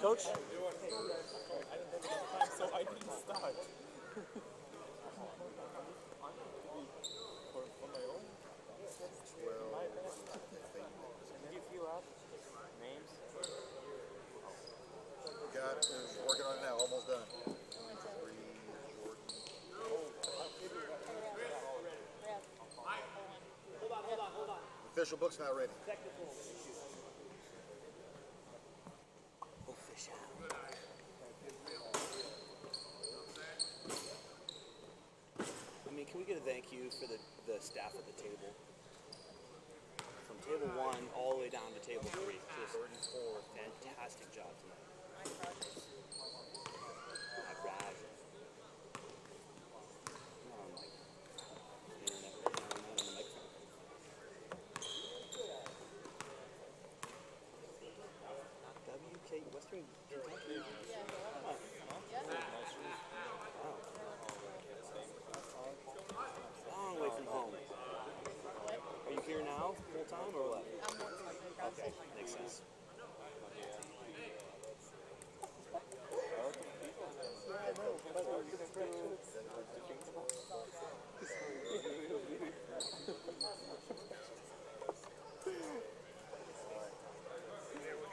Coach? So I didn't start. For my own? My bad. Did you fill out names? Got is working on it now, almost done. Official book's not ready. I mean, can we get a thank you for the staff at the table? From table 1 all the way down to table 3. Just fantastic job tonight. Raj. WK Western Kentucky. Long way from home. Are you here now, full time or what? I'm working across Okay, makes sense.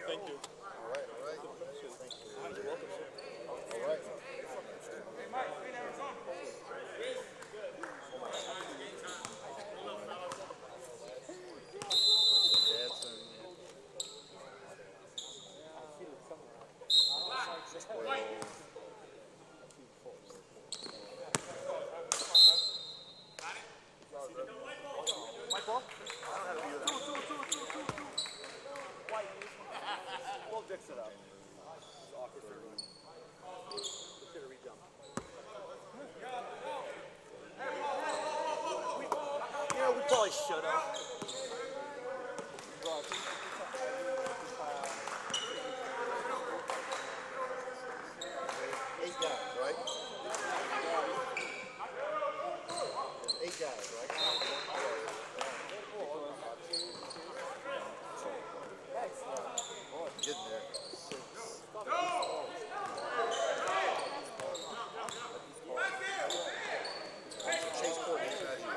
Thank you. All right. You're welcome, sir. All right. Fix it up. It's awkward for everyone. Consider a re-jump. We probably should have. 8 guys, right? 8 guys, right? Getting there. Chase Court is not here.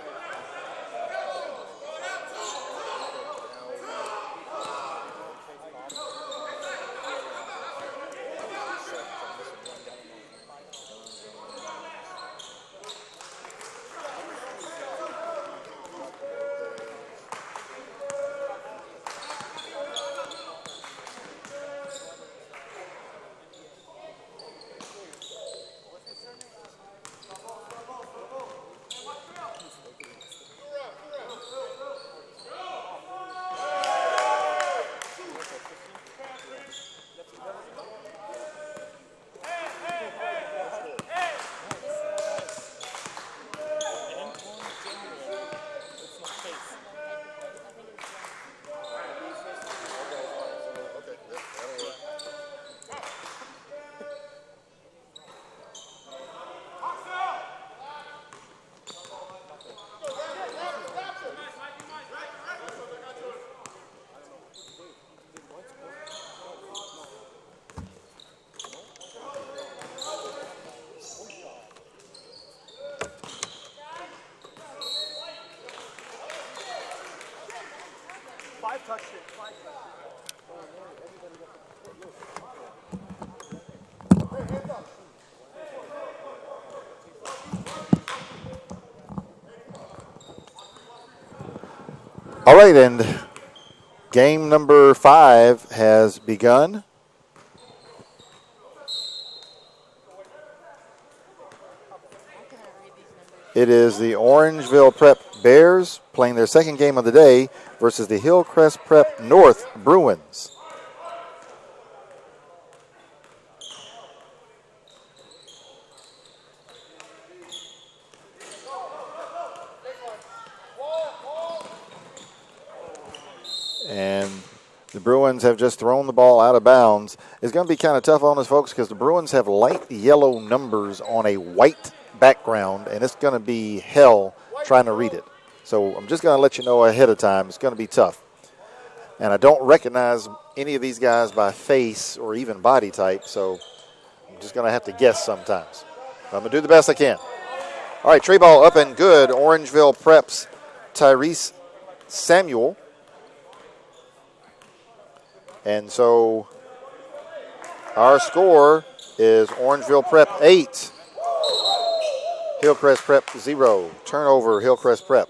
Five touched it. All right, and game number 5 has begun. It is the Orangeville Prep Bears playing their second game of the day versus the Hillcrest Prep North Bruins. And the Bruins have just thrown the ball out of bounds. It's going to be kind of tough on us, folks, because the Bruins have light yellow numbers on a white background, and it's going to be hell trying to read it. So I'm just going to let you know ahead of time, it's going to be tough. And I don't recognize any of these guys by face or even body type, so I'm just going to have to guess sometimes. But I'm going to do the best I can. All right, tray ball up and good. Orangeville Preps Tyrese Samuel. And so our score is Orangeville Prep 8, Hillcrest Prep 0. Turnover, Hillcrest Prep.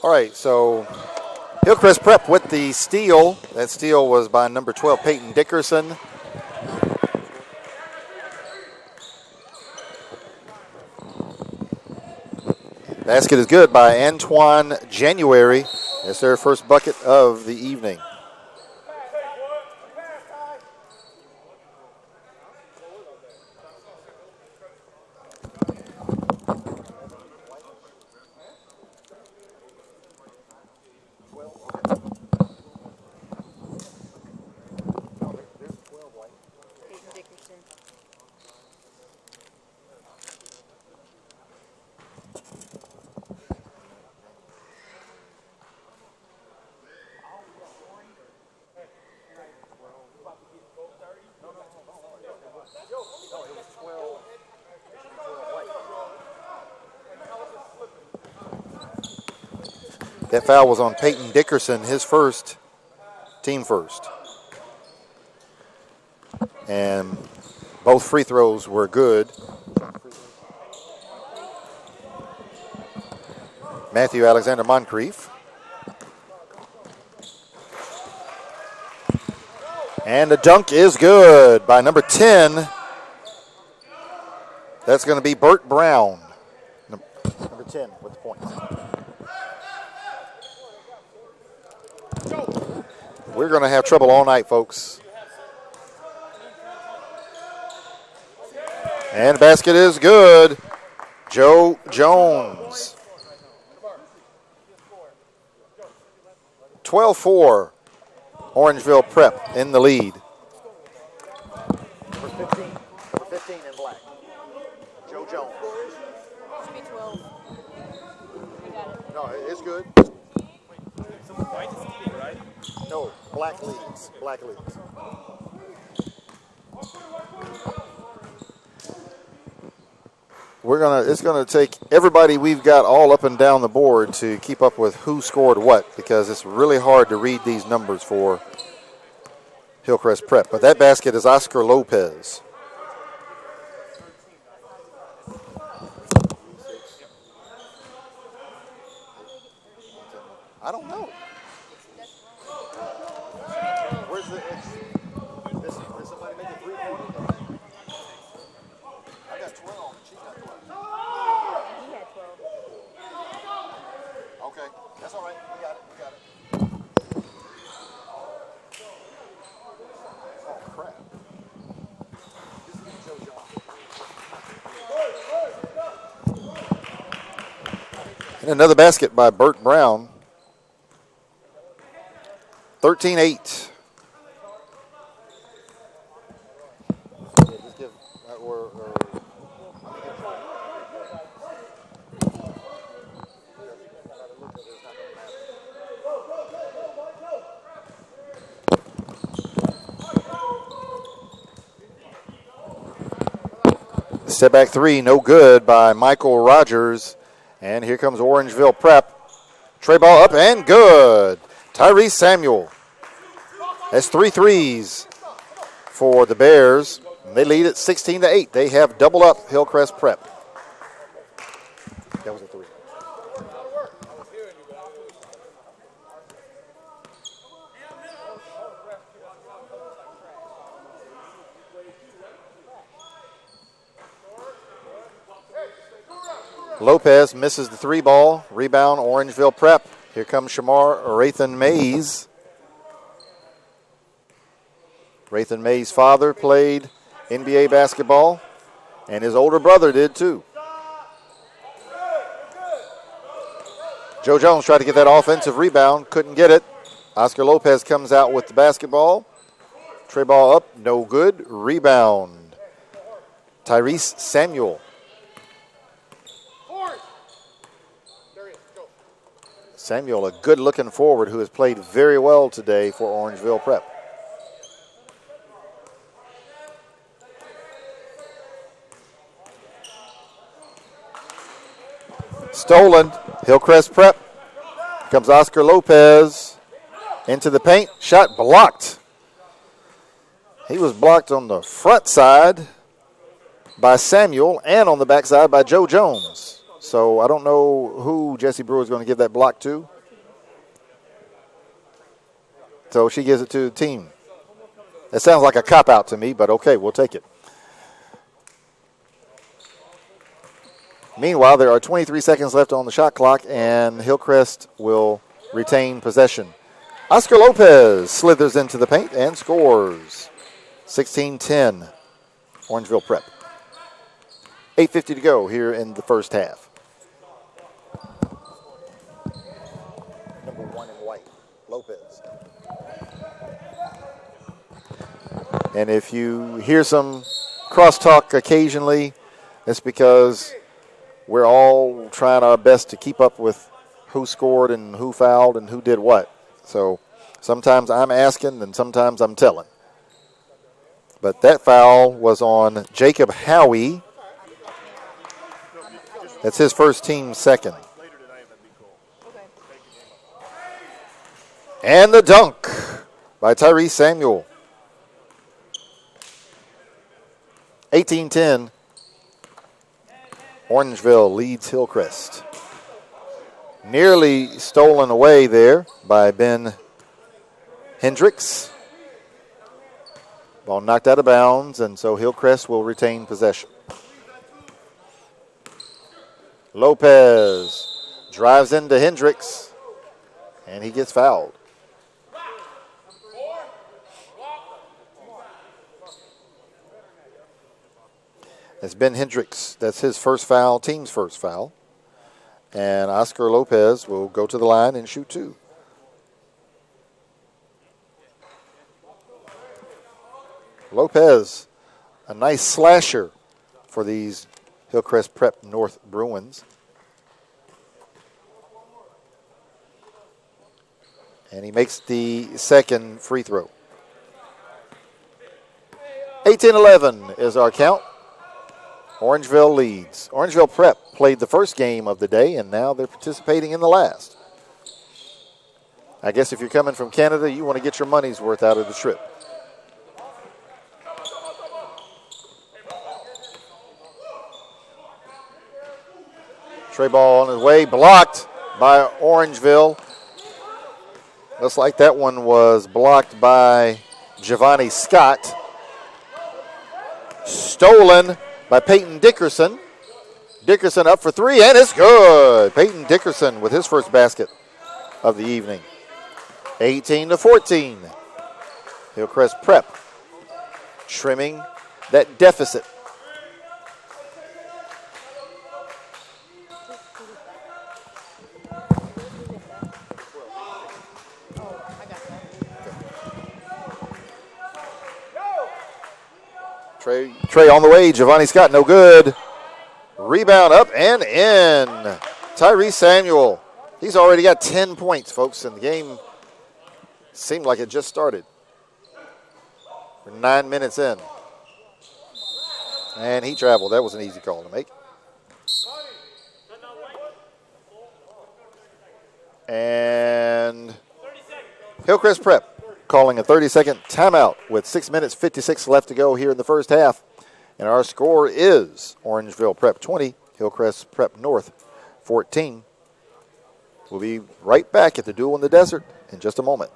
All right, so Hillcrest Prep with the steal. That steal was by number 12, Peyton Dickerson. Basket is good by Antoine January. That's their first bucket of the evening. That foul was on Peyton Dickerson, his first, team first. And both free throws were good. Matthew Alexander Moncrief. And the dunk is good by number 10. That's going to be Burt Brown. Number 10 with the points. We're going to have trouble all night, folks. And the basket is good. Joe Jones. 12-4. Orangeville Prep in the lead. Number 15. Number 15 in black. Joe Jones. Should be 12. You got it. No, it's good. White is eating, right? No, black leads. Black leads. It's gonna take everybody we've got all up and down the board to keep up with who scored what, because it's really hard to read these numbers for Hillcrest Prep. But that basket is Oscar Lopez. I don't know. Where's the? Did somebody make a three-pointer? I got 12. She got 12. He had 12. Okay, that's all right. We got it. Oh crap! This is Joe Jones. And another basket by Burt Brown. 13-8. Step back three, no good by Michael Rogers. And here comes Orangeville Prep. Tray ball up and good. Tyrese Samuel. That's 3 threes for the Bears. They lead at 16-8. They have doubled up Hillcrest Prep. That was a 3. Lopez misses the 3 ball. Rebound, Orangeville Prep. Here comes Shamar Rathan Mays. Rathan Mays' father played NBA basketball, and his older brother did too. Joe Jones tried to get that offensive rebound, couldn't get it. Oscar Lopez comes out with the basketball. Tray ball up, no good. Rebound, Tyrese Samuel. Samuel, a good-looking forward who has played very well today for Orangeville Prep. Stolen, Hillcrest Prep. Here comes Oscar Lopez into the paint. Shot blocked. He was blocked on the front side by Samuel and on the back side by Joe Jones. So I don't know who Jessie Brewer is going to give that block to. So she gives it to the team. That sounds like a cop-out to me, but okay, we'll take it. Meanwhile, there are 23 seconds left on the shot clock, and Hillcrest will retain possession. Oscar Lopez slithers into the paint and scores. 16-10, Orangeville Prep. 8:50 to go here in the first half. Number 1 in white, Lopez. And if you hear some crosstalk occasionally, it's because we're all trying our best to keep up with who scored and who fouled and who did what. So sometimes I'm asking and sometimes I'm telling. But that foul was on Jacob Howie. That's his first, team second. And the dunk by Tyrese Samuel. 18-10. Orangeville leads Hillcrest. Nearly stolen away there by Ben Hendricks. Ball knocked out of bounds, and so Hillcrest will retain possession. Lopez drives into Hendricks, and he gets fouled. It's Ben Hendricks. That's his first foul, team's first foul. And Oscar Lopez will go to the line and shoot 2. Lopez, a nice slasher for these Hillcrest Prep North Bruins. And he makes the second free throw. 18-11 is our count. Orangeville leads. Orangeville Prep played the first game of the day, and now they're participating in the last. I guess if you're coming from Canada, you want to get your money's worth out of the trip. Tray ball on his way, blocked by Orangeville. Looks like that one was blocked by Giovanni Scott. Stolen by Peyton Dickerson. Dickerson up for 3, and it's good. Peyton Dickerson with his first basket of the evening. 18-14. Hillcrest Prep trimming that deficit. Trey on the way. Giovanni Scott, no good. Rebound up and in. Tyrese Samuel. He's already got 10 points, folks, and the game seemed like it just started. We're 9 minutes in. And he traveled. That was an easy call to make. And Hillcrest Prep calling a 30-second timeout with 6 minutes 56 left to go here in the first half. And our score is Orangeville Prep 20, Hillcrest Prep North 14. We'll be right back at the Duel in the Desert in just a moment.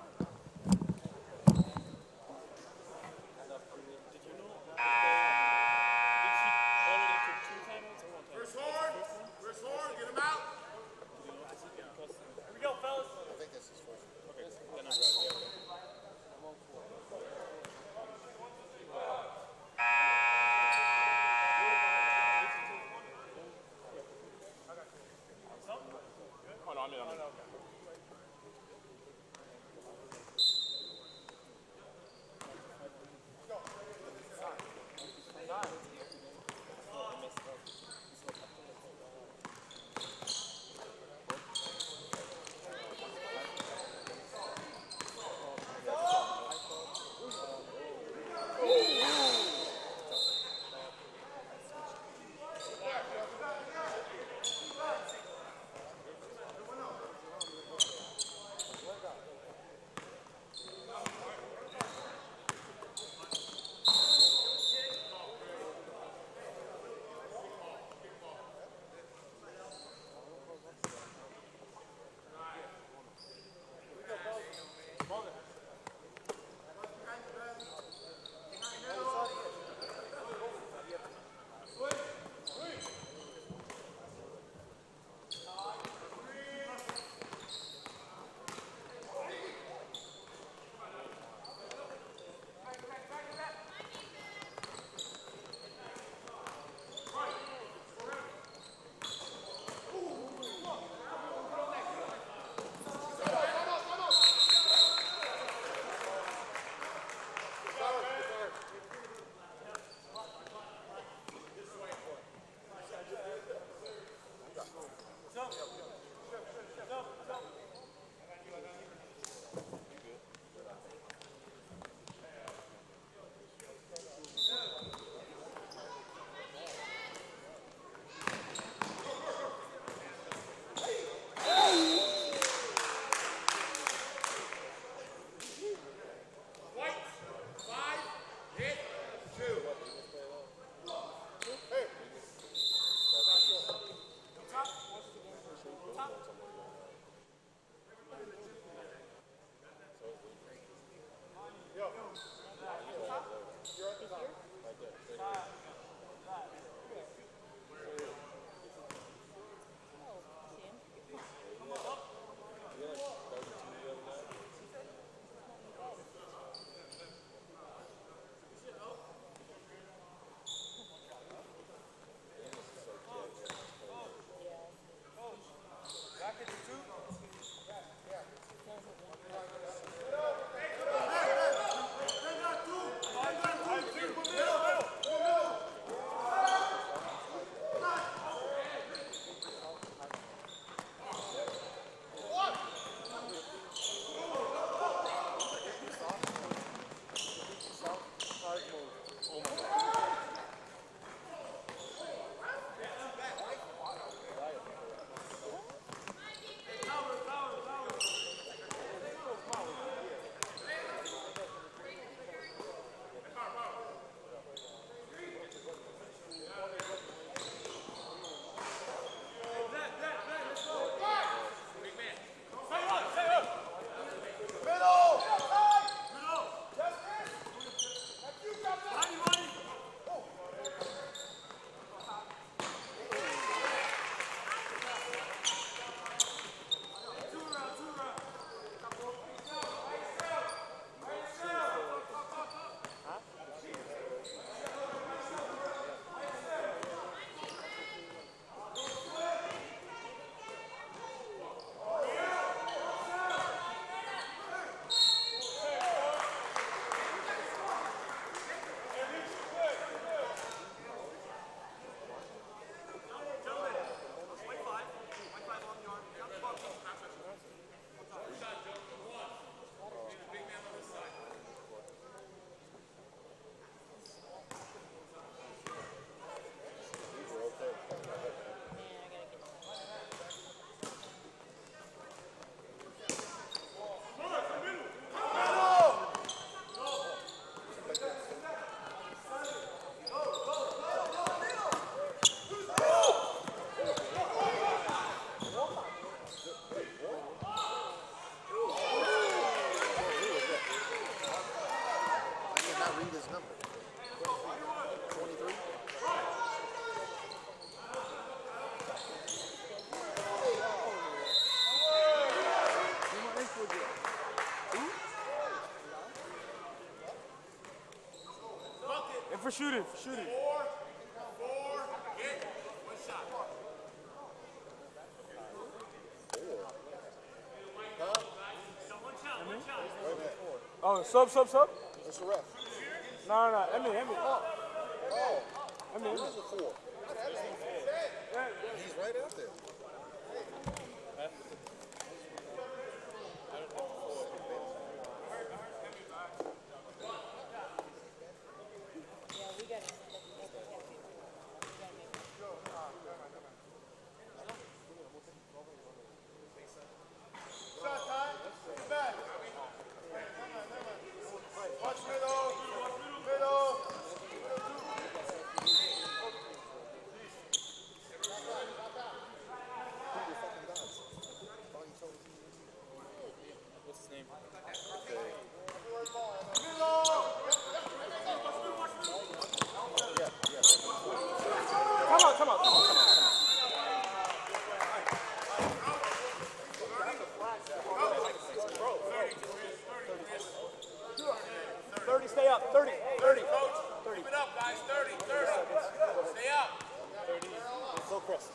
shooting. Oh, sub. That's the ref. No. Emily. Oh. This is a 4. He's right out there. Come on. 30, stay up. 30. Keep it up, guys. 30. Stay up. Hillcrest.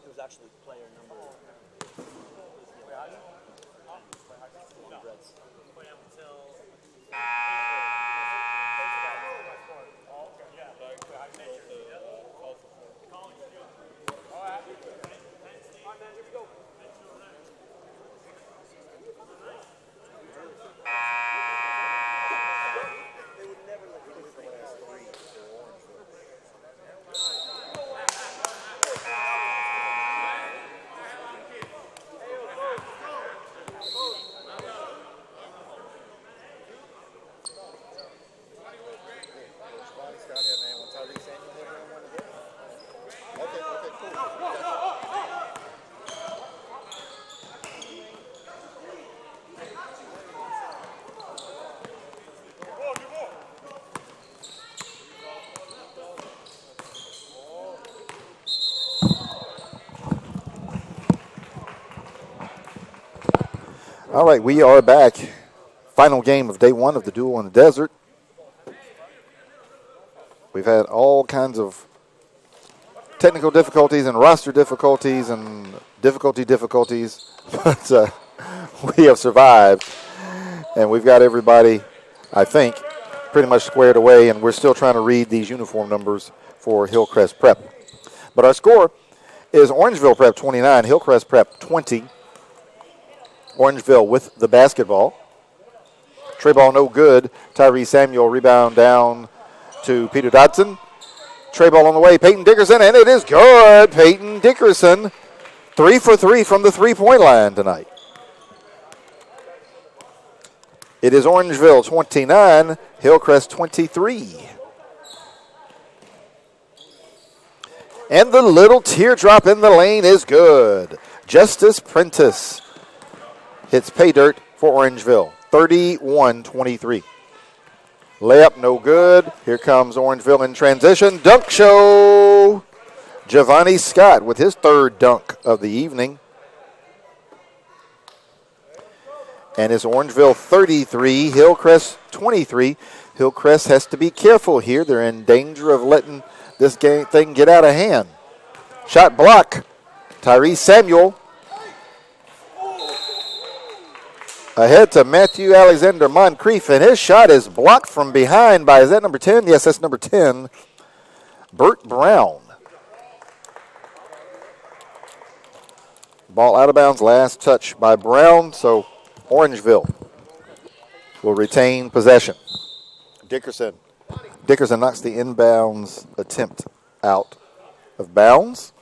It was actually player number. Reds. All right, we are back. Final game of day 1 of the Duel in the Desert. We've had all kinds of technical difficulties and roster difficulties and difficulties, but we have survived, and we've got everybody, I think, pretty much squared away, and we're still trying to read these uniform numbers for Hillcrest Prep. But our score is Orangeville Prep 29, Hillcrest Prep 20. Orangeville with the basketball. Tray ball no good. Tyree Samuel rebound down to Peter Dodson. Tray ball on the way. Peyton Dickerson, and it is good. Peyton Dickerson, 3 for 3 from the three-point line tonight. It is Orangeville 29, Hillcrest 23. And the little teardrop in the lane is good. Justice Prentice hits pay dirt for Orangeville, 31-23. Layup no good. Here comes Orangeville in transition. Dunk show. Giovanni Scott with his third dunk of the evening. And it's Orangeville 33, Hillcrest 23. Hillcrest has to be careful here. They're in danger of letting this thing get out of hand. Shot block. Tyree Samuel. Ahead to Matthew Alexander Moncrief, and his shot is blocked from behind by, is that number 10? Yes, that's number 10, Burt Brown. Ball out of bounds, last touch by Brown, so Orangeville will retain possession. Dickerson knocks the inbounds attempt out of bounds.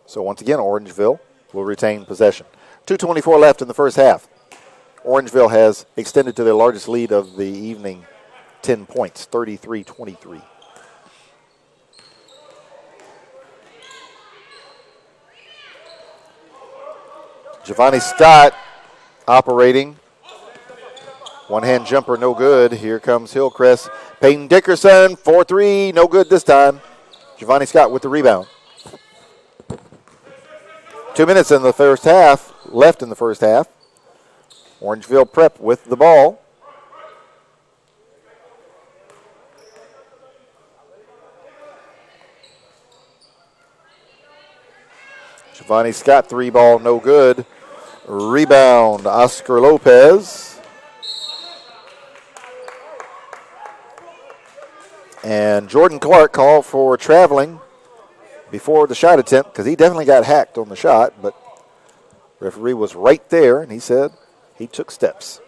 So once again, Orangeville will retain possession. 2:24 left in the first half. Orangeville has extended to their largest lead of the evening, 10 points, 33-23. Giovanni Scott operating. One-hand jumper, no good. Here comes Hillcrest. Peyton Dickerson, 4-3, no good this time. Giovanni Scott with the rebound. 2 minutes in the first half, left in the first half. Orangeville Prep with the ball. Giovanni Scott, 3-ball, no good. Rebound, Oscar Lopez. And Jordan Clark called for traveling before the shot attempt because he definitely got hacked on the shot, but referee was right there, and he said he took steps.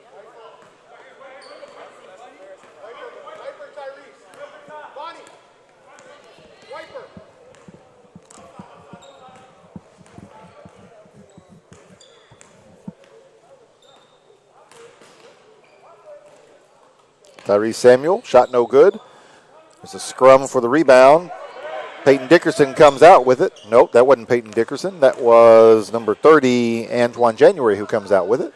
Tyrese Samuel, shot no good. There's a scrum for the rebound. Peyton Dickerson comes out with it. Nope, that wasn't Peyton Dickerson. That was number 30, Antoine January, who comes out with it.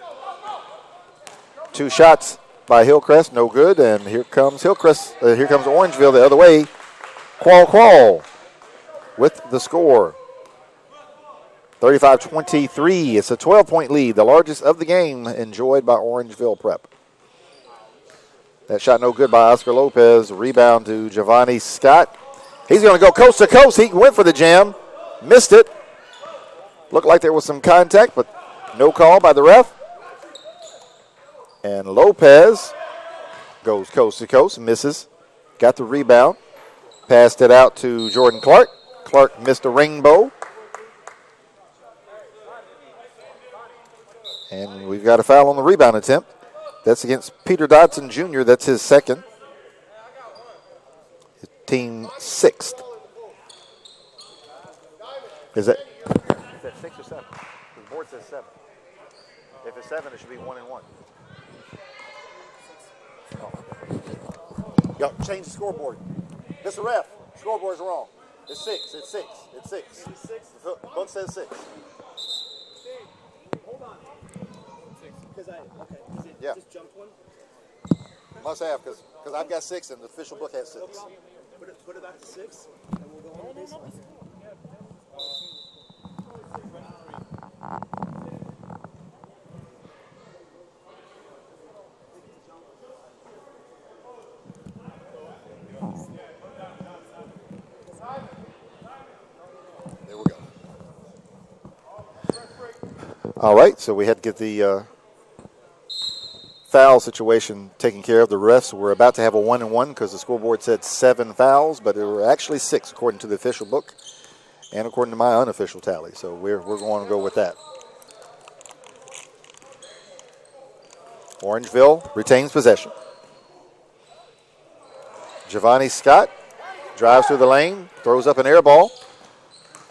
2 shots by Hillcrest, no good. And here comes Hillcrest. Here comes Orangeville the other way. Qual with the score. 35-23. It's a 12-point lead, the largest of the game, enjoyed by Orangeville Prep. That shot no good by Oscar Lopez. Rebound to Giovanni Scott. He's going to go coast to coast. He went for the jam. Missed it. Looked like there was some contact, but no call by the ref. And Lopez goes coast to coast, misses. Got the rebound. Passed it out to Jordan Clark. Clark missed a rainbow. And we've got a foul on the rebound attempt. That's against Peter Dodson Jr. That's his second. His team 6th. Is that 6 or 7? The board says 7. If it's 7, it should be 1 and 1. Oh. Yo, change the scoreboard. Mr. Ref, scoreboard's wrong. It's 6. It's 6. It's 6. The book says 6. Hold on. Yeah. Just jumped one? Must have, because I've got 6 and the official book has 6. Put it back to 6, and we'll go on the baseline. There we go. All right, so we had to get the foul situation taken care of. The refs were about to have a 1 and 1 because the scoreboard said 7 fouls, but there were actually 6 according to the official book and according to my unofficial tally. So we're going to go with that. Orangeville retains possession. Giovanni Scott drives through the lane, throws up an air ball.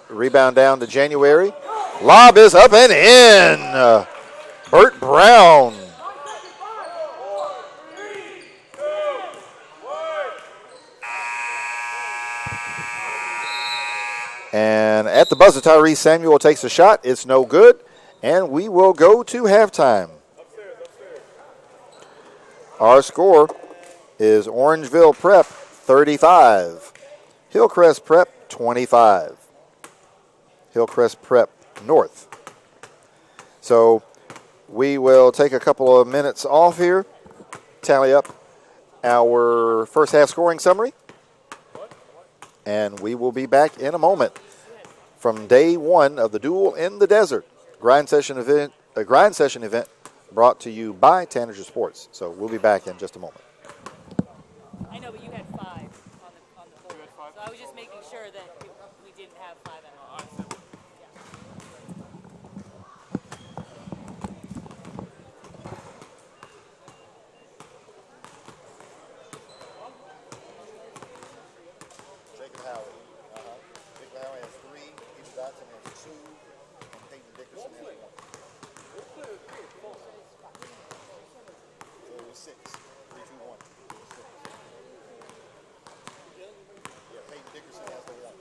Rebound down to January. Lob is up and in. Burt Brown. And at the buzzer, Tyrese Samuel takes a shot. It's no good. And we will go to halftime. Our score is Orangeville Prep 35. Hillcrest Prep 25. Hillcrest Prep North. So we will take a couple of minutes off here, tally up our first half scoring summary, and we will be back in a moment from day 1 of the Duel in the Desert a grind session event brought to you by Tanager Sports. So we'll be back in just a moment. I know, but you had 5 on the board. So I was just making sure that we didn't have 5 at all. Jacob Howard. Jacob Howard has 3. Peter Dotson has 2. And Peyton Dickerson has 1. So it was 6. 3, 2, 1. 6. Yeah, Peyton Dickerson has the 1.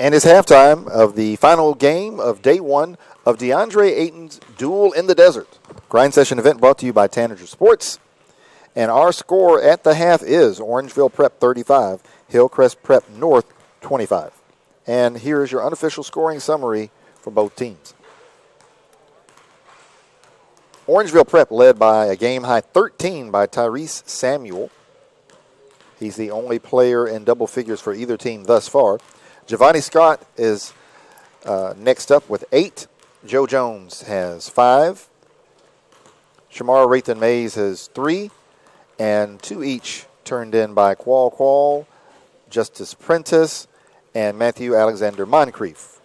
And it's halftime of the final game of day one of DeAndre Ayton's Duel in the Desert. Grind session event brought to you by Tanager Sports. And our score at the half is Orangeville Prep 35, Hillcrest Prep North 25. And here is your unofficial scoring summary for both teams. Orangeville Prep led by a game-high 13 by Tyrese Samuel. He's the only player in double figures for either team thus far. Giovanni Scott is next up with 8. Joe Jones has 5. Shamara Rathan Mays has 3. And 2 each turned in by Qual, Justice Prentice, and Matthew Alexander Moncrief.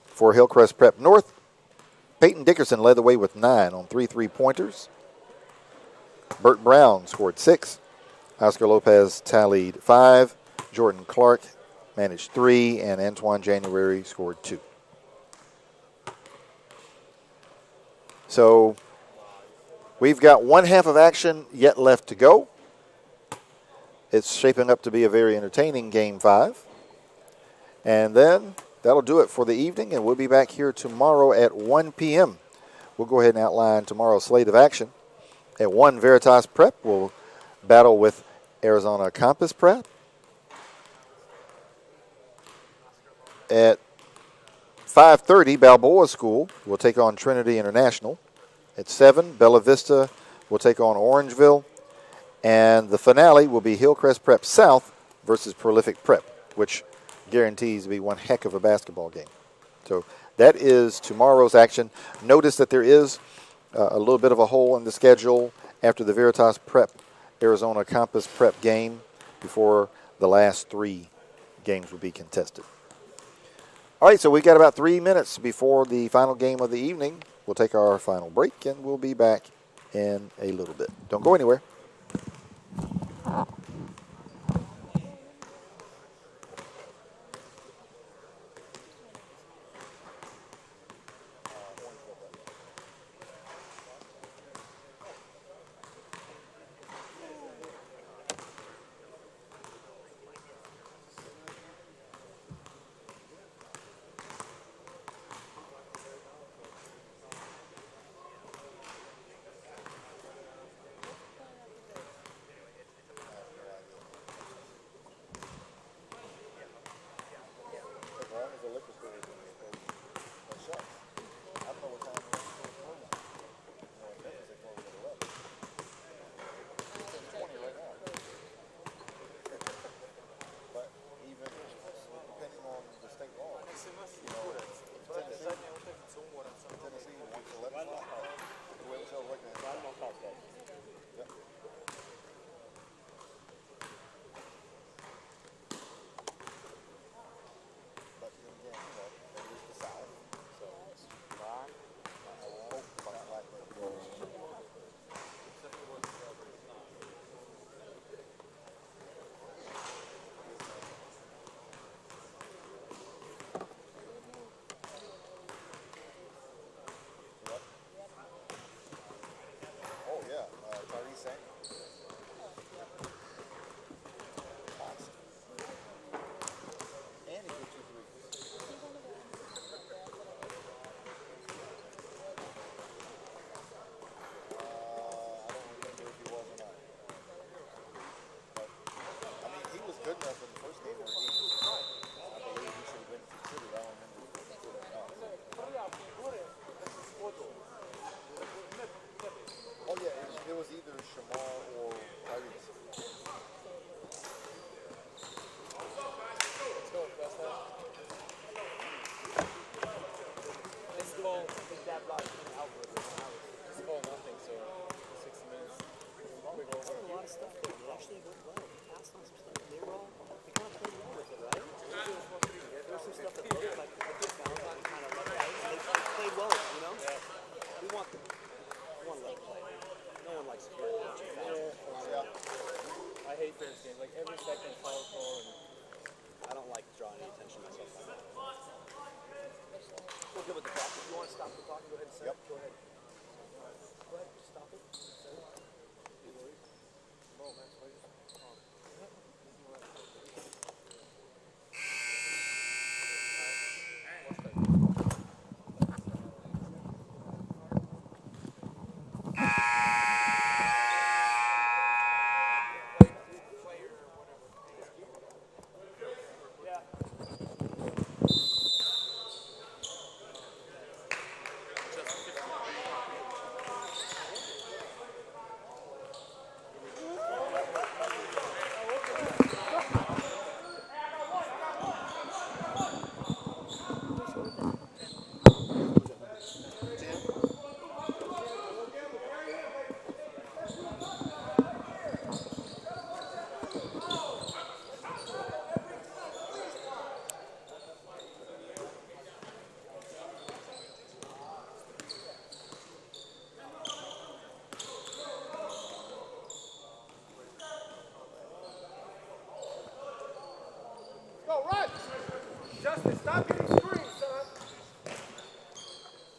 For Hillcrest Prep North, Peyton Dickerson led the way with 9 on 3 3-pointers. Burt Brown scored 6. Oscar Lopez tallied 5. Jordan Clark managed 3. And Antoine January scored 2. So we've got one half of action yet left to go. It's shaping up to be a very entertaining Game 5. And then that'll do it for the evening, and we'll be back here tomorrow at 1 p.m. We'll go ahead and outline tomorrow's slate of action. At 1, Veritas Prep will battle with Arizona Campus Prep. At 5:30, Balboa School will take on Trinity International. At 7, Bella Vista will take on Orangeville. And the finale will be Hillcrest Prep South versus Prolific Prep, which guarantees to be one heck of a basketball game. So that is tomorrow's action. Notice that there is a little bit of a hole in the schedule after the Veritas Prep Arizona Campus Prep game before the last 3 games will be contested. All right, so we've got about 3 minutes before the final game of the evening. We'll take our final break, and we'll be back in a little bit. Don't go anywhere.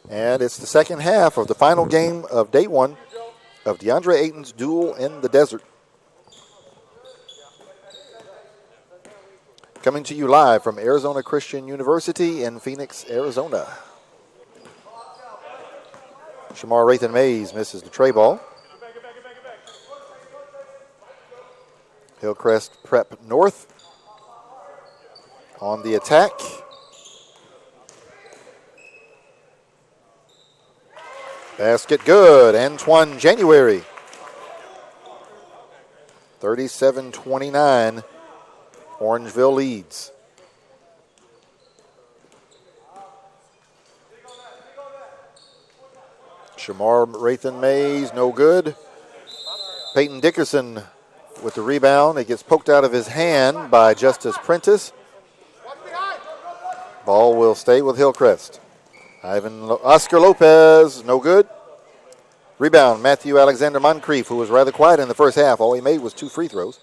And it's the second half of the final game of day one of DeAndre Ayton's Duel in the Desert. Coming to you live from Arizona Christian University in Phoenix, Arizona. Shamar Rathan Mays misses the tray ball. Hillcrest Prep North on the attack. Basket good. Antoine January. 37-29. Orangeville leads. Shamar Rathan Mays, no good. Peyton Dickerson with the rebound. It gets poked out of his hand by Justice Prentice. Ball will stay with Hillcrest. Oscar Lopez, no good. Rebound, Matthew Alexander Moncrief, who was rather quiet in the first half. All he made was 2 free throws.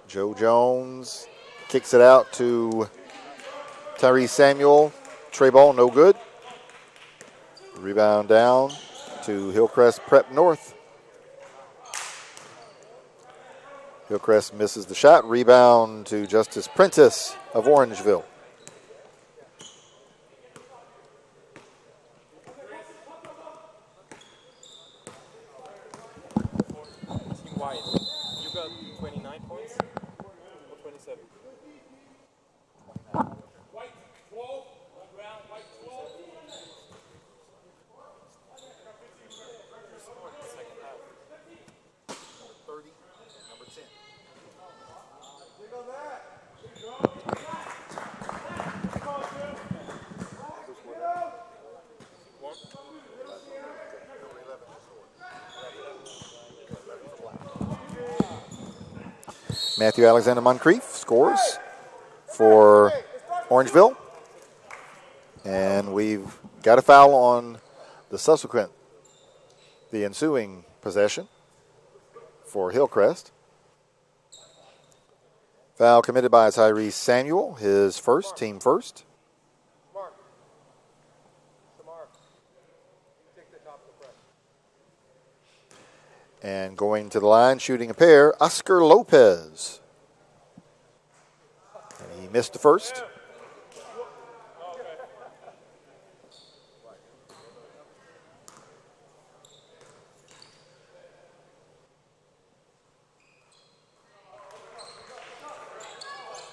Joe Jones kicks it out to Tyrese Samuel. Tray ball, no good. Rebound down to Hillcrest Prep North. Hillcrest misses the shot. Rebound to Justice Prentice of Orangeville. Team White, you got 29 points or 27? White 12, on ground, white 12. Second half. 30, number 10. Matthew Alexander Moncrief scores for Orangeville. And we've got a foul on the ensuing possession for Hillcrest. Foul committed by Tyrese Samuel, his first, team first. And going to the line, shooting a pair, Oscar Lopez. And he missed the first.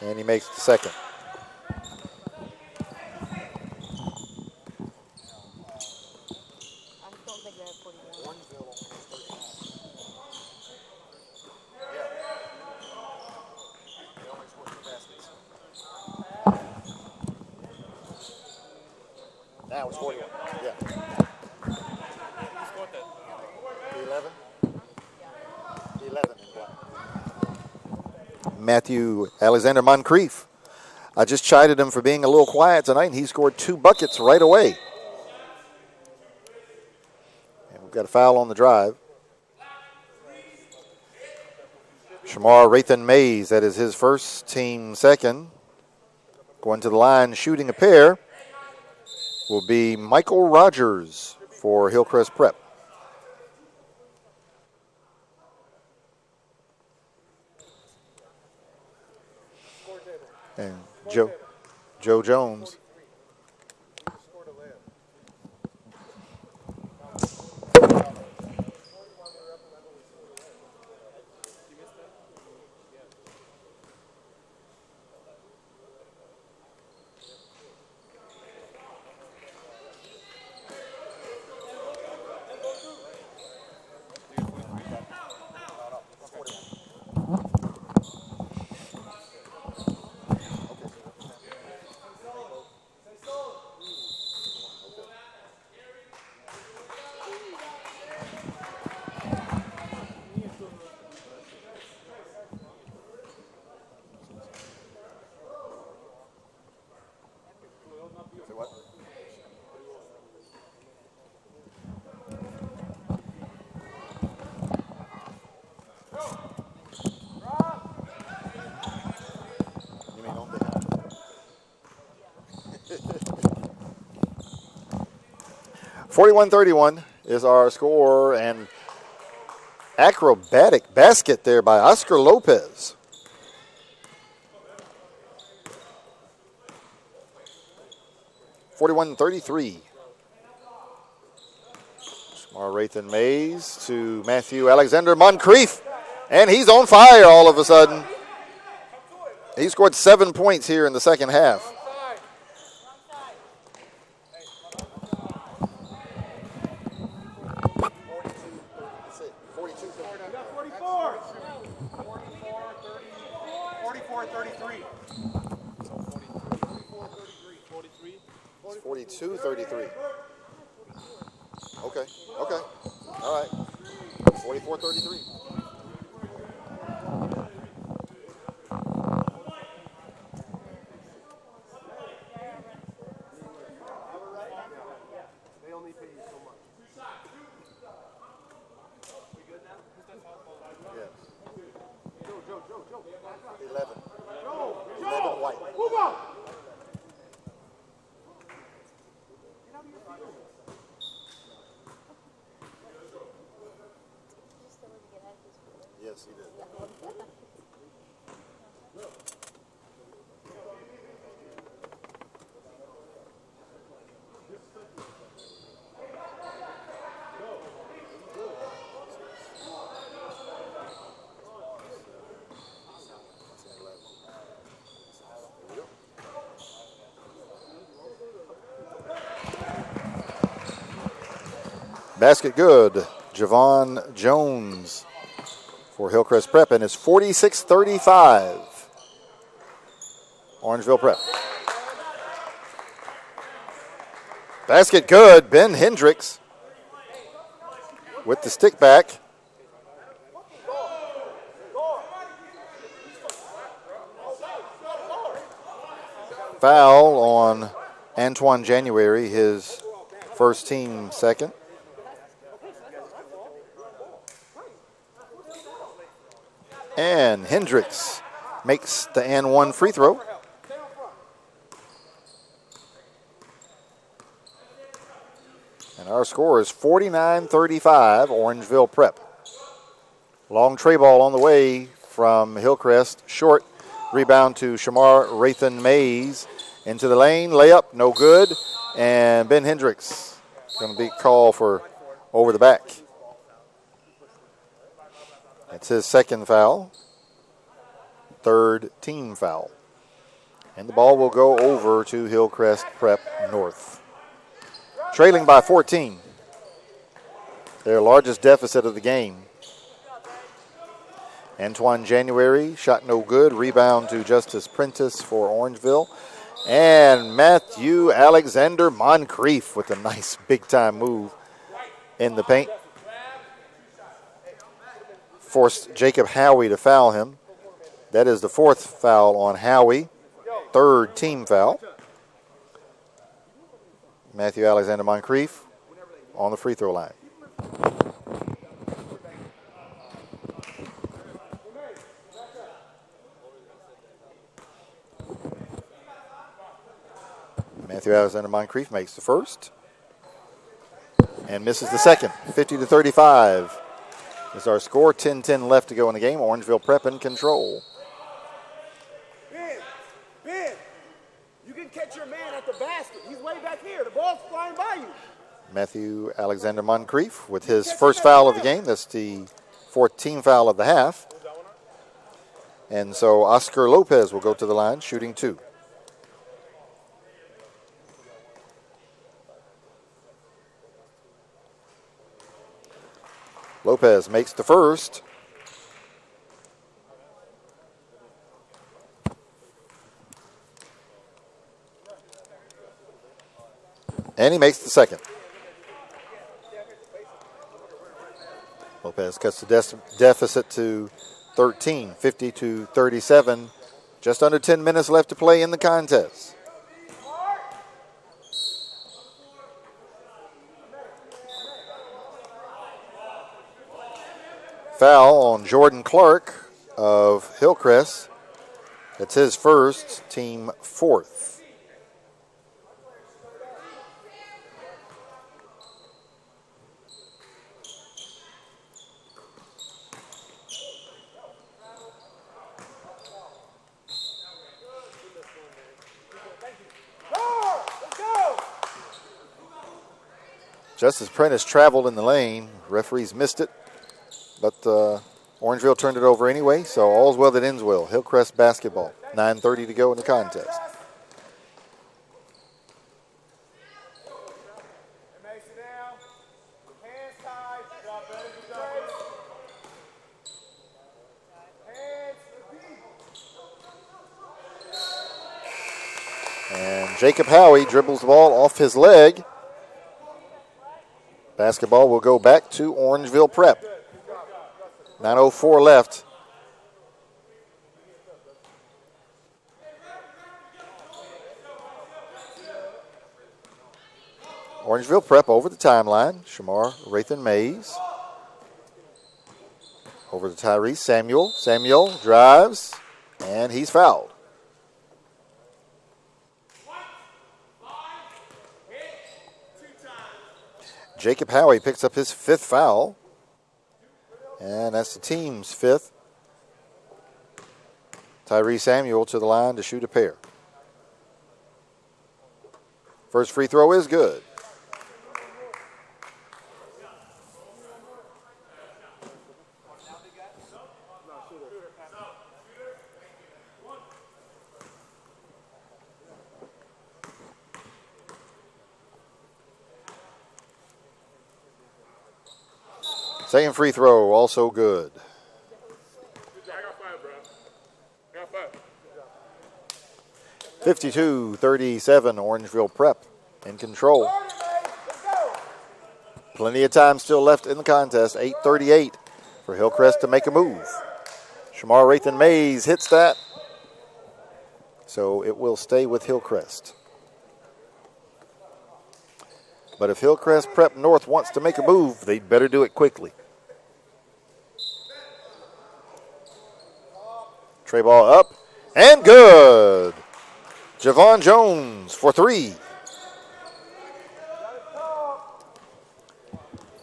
And he makes the second. Now it's 41. Yeah. Who scored that? 11 in black. Matthew Alexander Moncrief. I just chided him for being a little quiet tonight, and he scored 2 buckets right away. And we've got a foul on the drive. Shamar Rathan Mays, that is his first, team second. Going to the line, shooting a pair, will be Michael Rogers for Hillcrest Prep. And Joe Jones. 41-31 is our score, and acrobatic basket there by Oscar Lopez. (41-33). Rathan Mays to Matthew Alexander Moncrief, and he's on fire all of a sudden. He scored 7 points here in the second half. It's 42-33. Okay. All right. 44-33. They only pay you so much. We good now? Yes. Joe. 11. Joe. 11 white. Move on. Yes, he did. Basket good. Javon Jones for Hillcrest Prep, and it's 46-35. Orangeville Prep. Basket good. Ben Hendricks with the stick back. Foul on Antoine January, his first team second. And Hendricks makes the and one free throw. And our score is 49-35, Orangeville Prep. Long tray ball on the way from Hillcrest. Short rebound to Shamar Rathan Mays. Into the lane, layup, no good. And Ben Hendricks going to be called for over the back. It's his second foul, third team foul. And the ball will go over to Hillcrest Prep North. Trailing by 14. Their largest deficit of the game. Antoine January, shot no good. Rebound to Justice Prentice for Orangeville. And Matthew Alexander Moncrief with a nice big-time move in the paint. Forced Jacob Howie to foul him. That is the fourth foul on Howie. Third team foul. Matthew Alexander Moncrief on the free throw line. Matthew Alexander Moncrief makes the first and misses the second. 50-35 is our score. 10-10 left to go in the game. Orangeville Prep in control. Ben, you can catch your man at the basket. He's way back here. The ball's flying by you. Matthew Alexander Moncrief with his first foul of the game. That's the fourth team foul of the half. And so Oscar Lopez will go to the line, shooting two. Lopez makes the first. And he makes the second. Lopez cuts the deficit to 13, 50-37. Just under 10 minutes left to play in the contest. Foul on Jordan Clark of Hillcrest. That's his first, team fourth. Justice Prentice traveled in the lane. Referees missed it, but Orangeville turned it over anyway, so all's well that ends well. Hillcrest basketball, 9:30 to go in the contest. And Jacob Howie dribbles the ball off his leg. Basketball will go back to Orangeville Prep. 9:04 left. Orangeville Prep over the timeline. Shamar Rathan Mays. Over to Tyrese Samuel. Samuel drives, and he's fouled. Jacob Howie picks up his 5th foul, and that's the team's 5th. Tyrese Samuel to the line to shoot a pair. First free throw is good. Second free throw, also good. I got 5, bro. I got 5. 52-37, Orangeville Prep in control. Plenty of time still left in the contest. 8:38 for Hillcrest to make a move. Shamar Rathan Mays hits that, so it will stay with Hillcrest. But if Hillcrest Prep North wants to make a move, they'd better do it quickly. Tray ball up and good. Javon Jones for 3.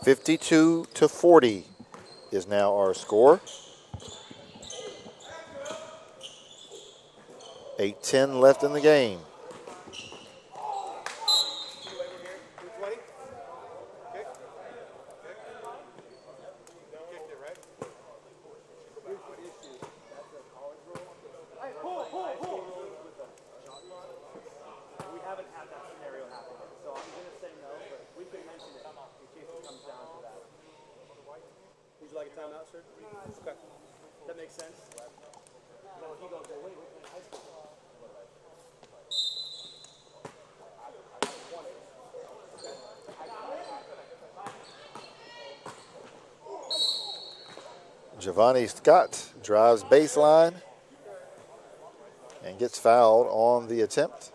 52-40 is now our score. 8:10 left in the game. Giovanni Scott drives baseline and gets fouled on the attempt.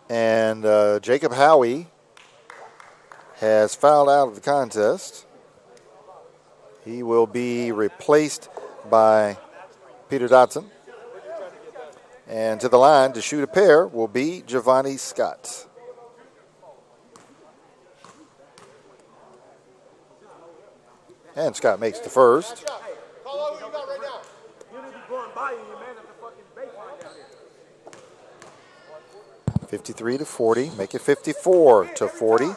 And Jacob Howie has fouled out of the contest. He will be replaced by Peter Dotson. And to the line to shoot a pair will be Giovanni Scott. And Scott makes the first. 53-40, make it 54-40.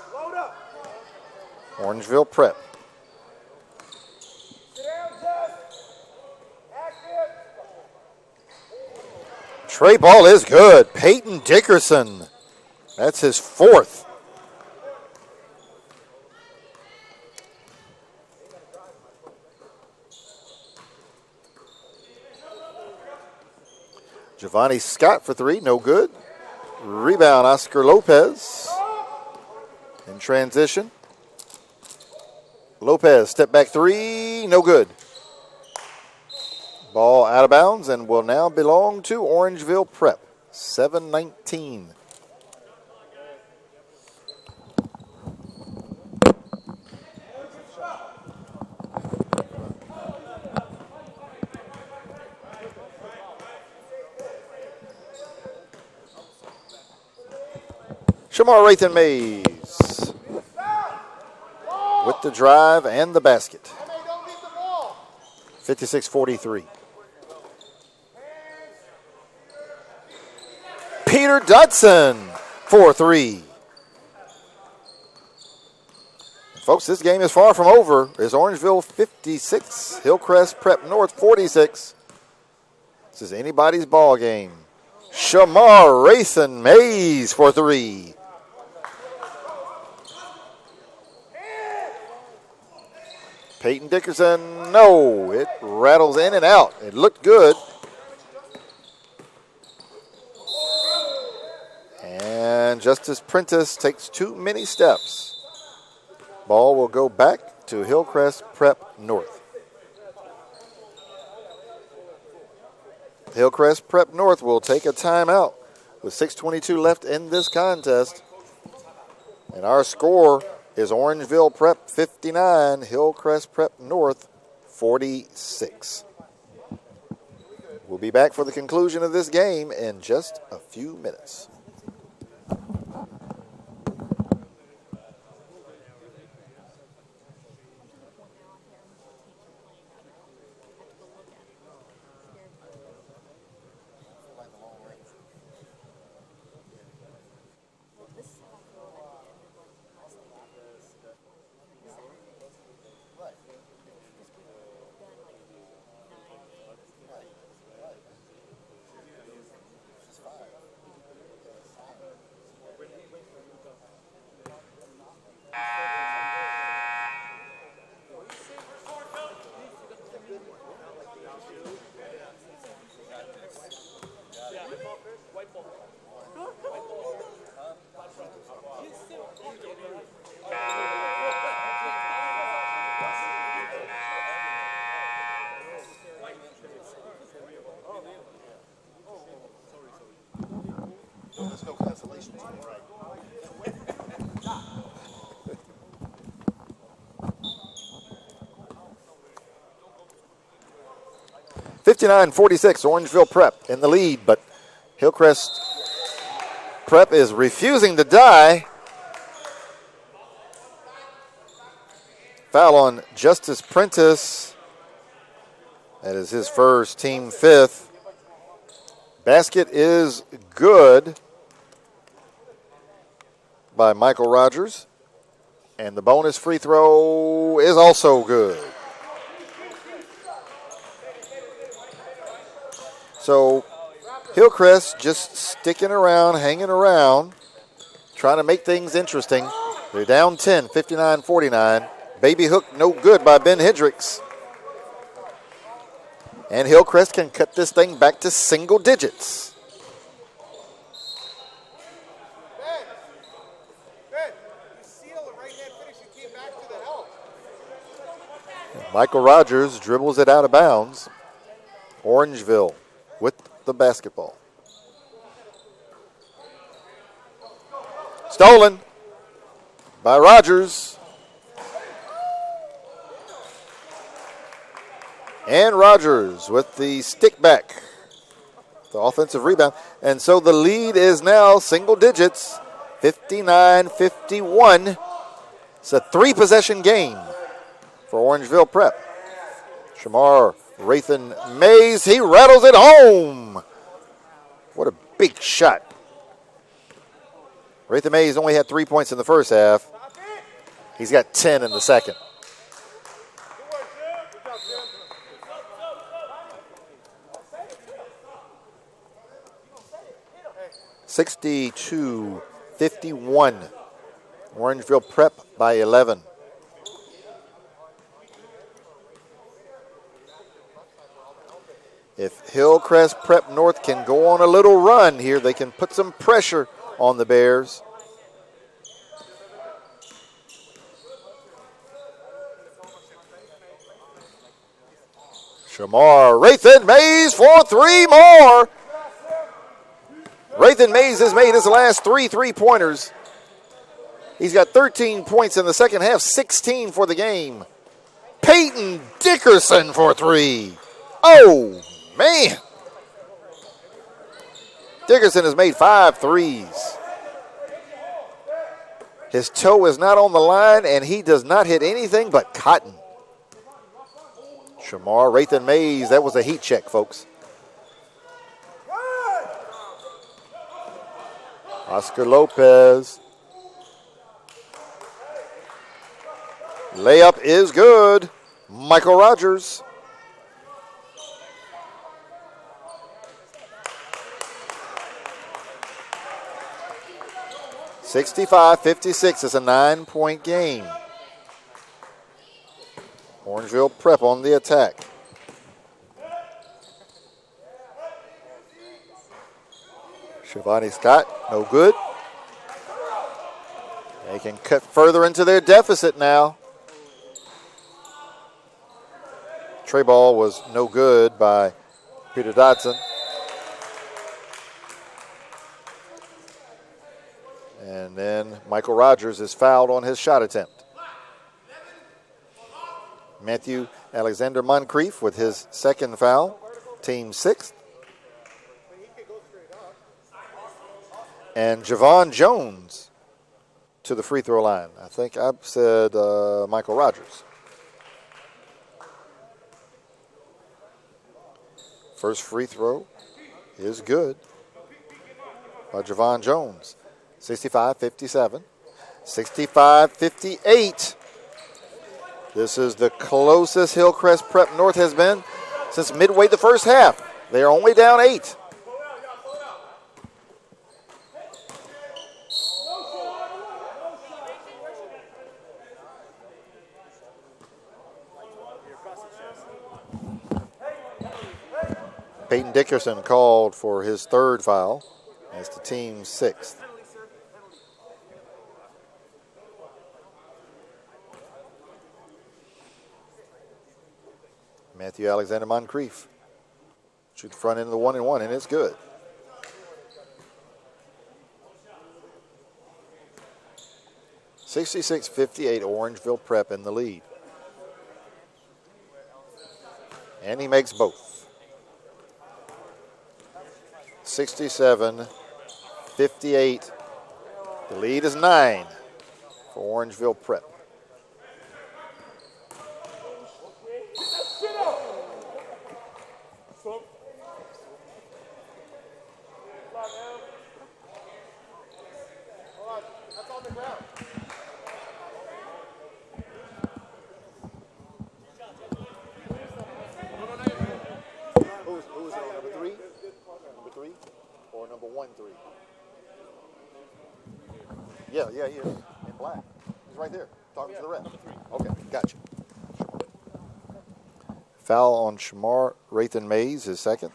Orangeville Prep. Tray ball is good. Peyton Dickerson. That's his 4th. Giovanni Scott for 3, no good. Rebound, Oscar Lopez. In transition. Lopez, step back 3, no good. Ball out of bounds and will now belong to Orangeville Prep. 7:19. Shamar Rathan Mays with the drive and the basket. 56-43. Peter Dodson for 3. Folks, this game is far from over. It's Orangeville 56, Hillcrest Prep North 46. This is anybody's ball game. Shamar Rayson Mays for 3. Peyton Dickerson, no. It rattles in and out. It looked good. And Justice Prentice takes too many steps. Ball will go back to Hillcrest Prep North. Hillcrest Prep North will take a timeout with 6:22 left in this contest. And our score is Orangeville Prep 59, Hillcrest Prep North 46. We'll be back for the conclusion of this game in just a few minutes. There's no cancellation. Right. 59-46, Orangeville Prep in the lead, but Hillcrest Prep is refusing to die. Foul on Justice Prentice. That is his first, team fifth. Basket is good by Michael Rogers. And the bonus free throw is also good. So Hillcrest just sticking around, hanging around, trying to make things interesting. They're down 10, 59-49. Baby hook no good by Ben Hendricks. And Hillcrest can cut this thing back to single digits. Michael Rogers dribbles it out of bounds. Orangeville with the basketball. Stolen by Rogers. And Rogers with the stick back. The offensive rebound. And so the lead is now single digits, 59-51. It's a three-possession game for Orangeville Prep. Shamar Rathan Mays, he rattles it home. What a big shot. Rathan Mays only had 3 points in the first half. He's got 10 in the second. (62-51). Orangeville Prep by 11. If Hillcrest Prep North can go on a little run here, they can put some pressure on the Bears. Shamar Rathan Mays for three more. Rathan Mays has made his last three three-pointers. He's got 13 points in the second half, 16 for the game. Peyton Dickerson for three. Oh, man. Dickerson has made 5 threes. His toe is not on the line, and he does not hit anything but cotton. Shamar Rathan Mays, that was a heat check, folks. Oscar Lopez. Layup is good. Michael Rogers. (65-56). It's a 9-point game. Orangeville Prep on the attack. Shivani Scott, no good. They can cut further into their deficit now. Tray ball was no good by Peter Dodson. And then Michael Rogers is fouled on his shot attempt. Matthew Alexander Moncrief with his second foul, team 6th. And Javon Jones to the free throw line. I think I said Michael Rogers. First free throw is good by Javon Jones. 65-57. 65-58. This is the closest Hillcrest Prep North has been since midway the first half. They are only down 8. Peyton Dickerson called for his third foul. That's the team's 6th. Matthew Alexander Moncrief. Shoot the front end of the 1-and-1, and it's good. (66-58), Orangeville Prep in the lead. And he makes both. 67-58. The lead is 9 for Orangeville Prep. Who's on number 3? Number 3 or number 1-3? Yeah, in black. He's right there, talking to the ref. Okay, gotcha. Foul on Shamar Rathan Mays, his second.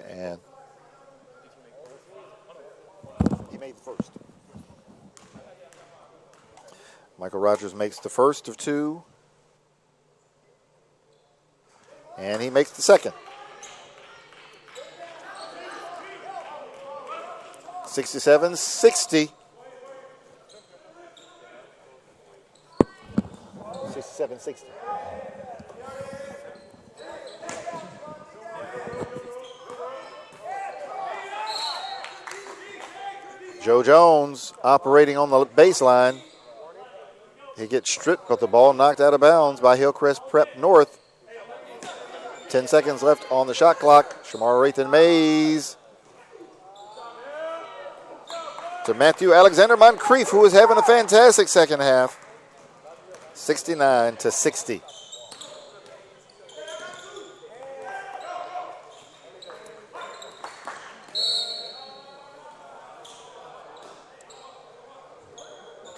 And he made the first. Michael Rogers makes the first of 2. And he makes the second. 67-60. 67-60. Joe Jones operating on the baseline. He gets stripped, but the ball knocked out of bounds by Hillcrest Prep North. 10 seconds left on the shot clock. Shamar Rathan Mays to Matthew Alexander Moncrief, who is having a fantastic second half. 69-60.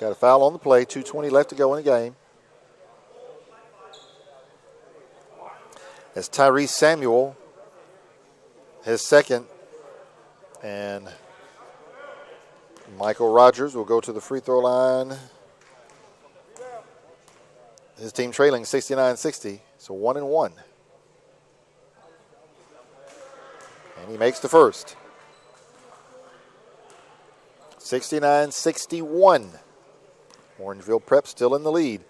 Got a foul on the play, 2:20 left to go in the game. As Tyrese Samuel, his second, and Michael Rogers will go to the free throw line. His team trailing 69-60, so 1-and-1. And he makes the first. 69-61. Orangeville Prep still in the lead,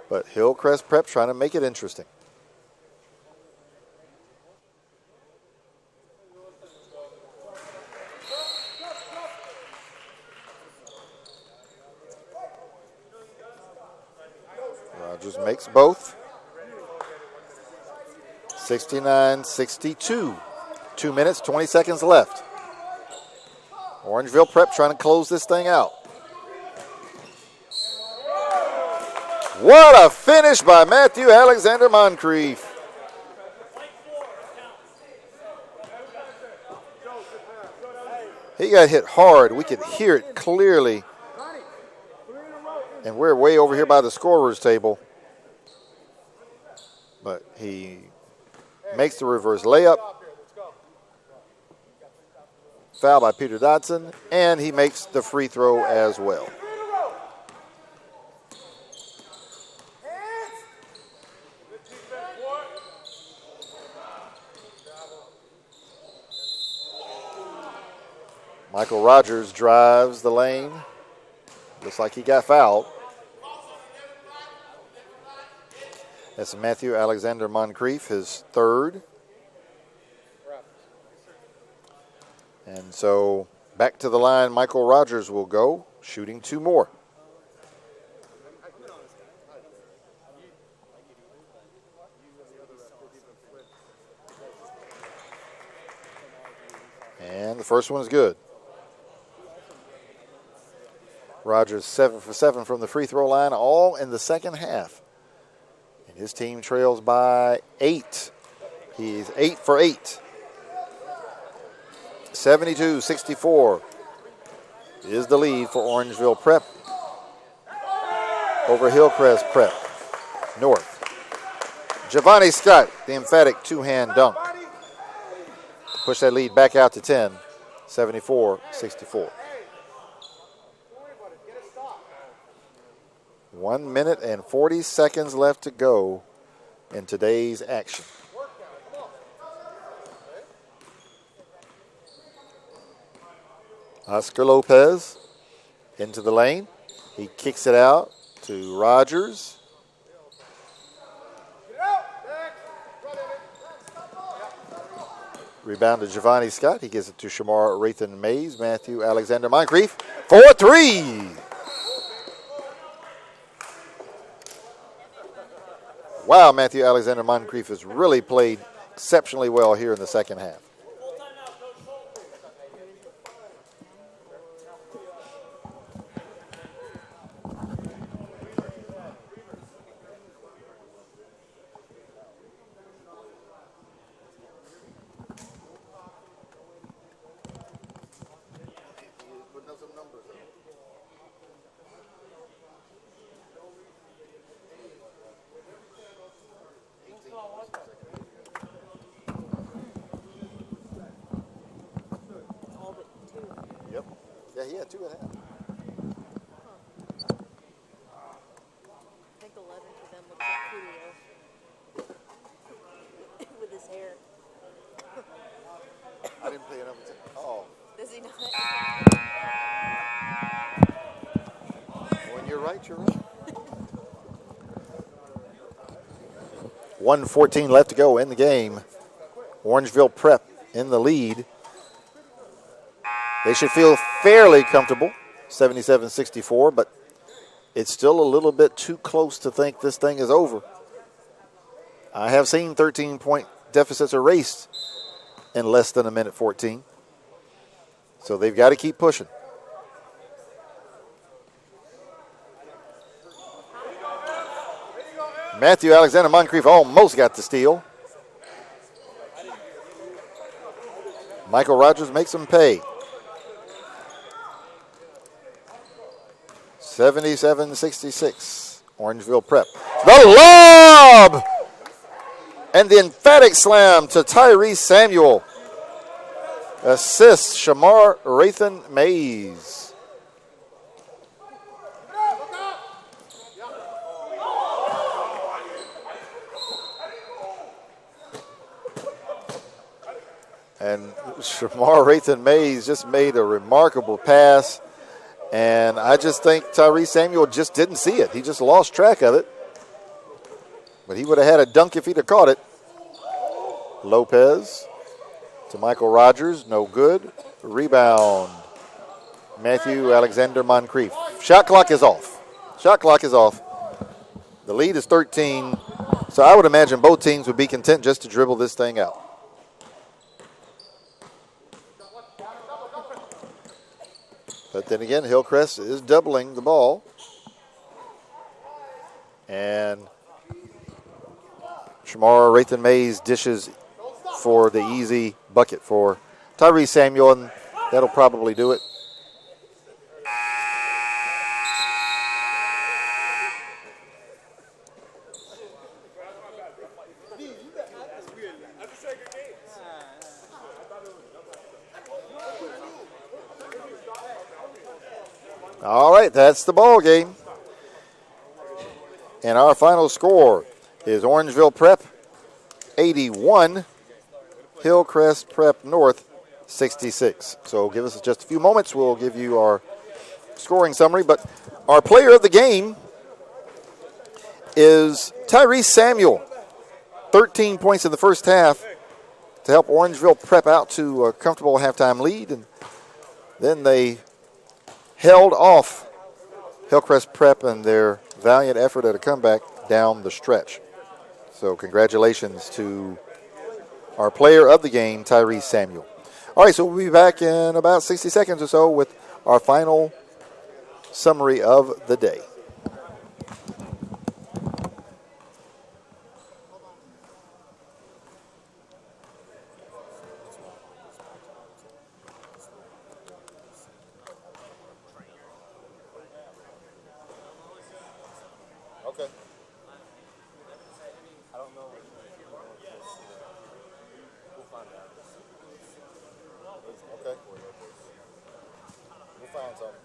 but Hillcrest Prep trying to make it interesting. Rogers makes both. 69-62. 2 minutes, 20 seconds left. Orangeville Prep trying to close this thing out. What a finish by Matthew Alexander Moncrief. He got hit hard. We could hear it clearly. And we're way over here by the scorer's table. But he makes the reverse layup. Foul by Peter Dodson. And he makes the free throw as well. Michael Rogers drives the lane. Looks like he got fouled. That's Matthew Alexander Moncrief, his third. And so back to the line, Michael Rogers will go, shooting 2 more. And the first one is good. Rogers 7 for 7 from the free throw line, all in the second half. And his team trails by 8. He's 8 for 8. 72-64 is the lead for Orangeville Prep over Hillcrest Prep North. Giovanni Scott, the emphatic two-hand dunk. Push that lead back out to 10, 74-64. 1 minute and 40 seconds left to go in today's action. Oscar Lopez into the lane. He kicks it out to Rogers. Rebound to Giovanni Scott. He gives it to Shamar Rathan Mays. Matthew Alexander Moncrief for 3. Wow, Matthew Alexander Moncrief has really played exceptionally well here in the second half. Yeah, he had 2 and a half. I think 11 for them looks like Julio. With his hair. I didn't pay enough attention. Oh. Does he not? When you're right, you're right. 1:14 left to go in the game. Orangeville Prep in the lead. They should feel fairly comfortable, 77-64, but it's still a little bit too close to think this thing is over. I have seen 13-point deficits erased in less than 1:14. So they've got to keep pushing. Matthew Alexander Moncrief almost got the steal. Michael Rogers makes him pay. 77-66, Orangeville Prep. The lob! And the emphatic slam to Tyrese Samuel. Assists Shamar Rathan Mays. And Shamar Rathan Mays just made a remarkable pass. And I just think Tyrese Samuel just didn't see it. He just lost track of it. But he would have had a dunk if he'd have caught it. Lopez to Michael Rogers. No good. Rebound. Matthew Alexander Moncrief. Shot clock is off. Shot clock is off. The lead is 13. So I would imagine both teams would be content just to dribble this thing out. But then again, Hillcrest is doubling the ball. And Shamar Rathan Mays dishes for the easy bucket for Tyrese Samuel, and that'll probably do it. All right, that's the ball game. And our final score is Orangeville Prep 81, Hillcrest Prep North 66. So give us just a few moments. We'll give you our scoring summary. But our player of the game is Tyrese Samuel. 13 points in the first half to help Orangeville Prep out to a comfortable halftime lead. And then they held off Hillcrest Prep and their valiant effort at a comeback down the stretch. So congratulations to our player of the game, Tyrese Samuel. All right, so we'll be back in about 60 seconds or so with our final summary of the day. Okay. Okay. We'll find something.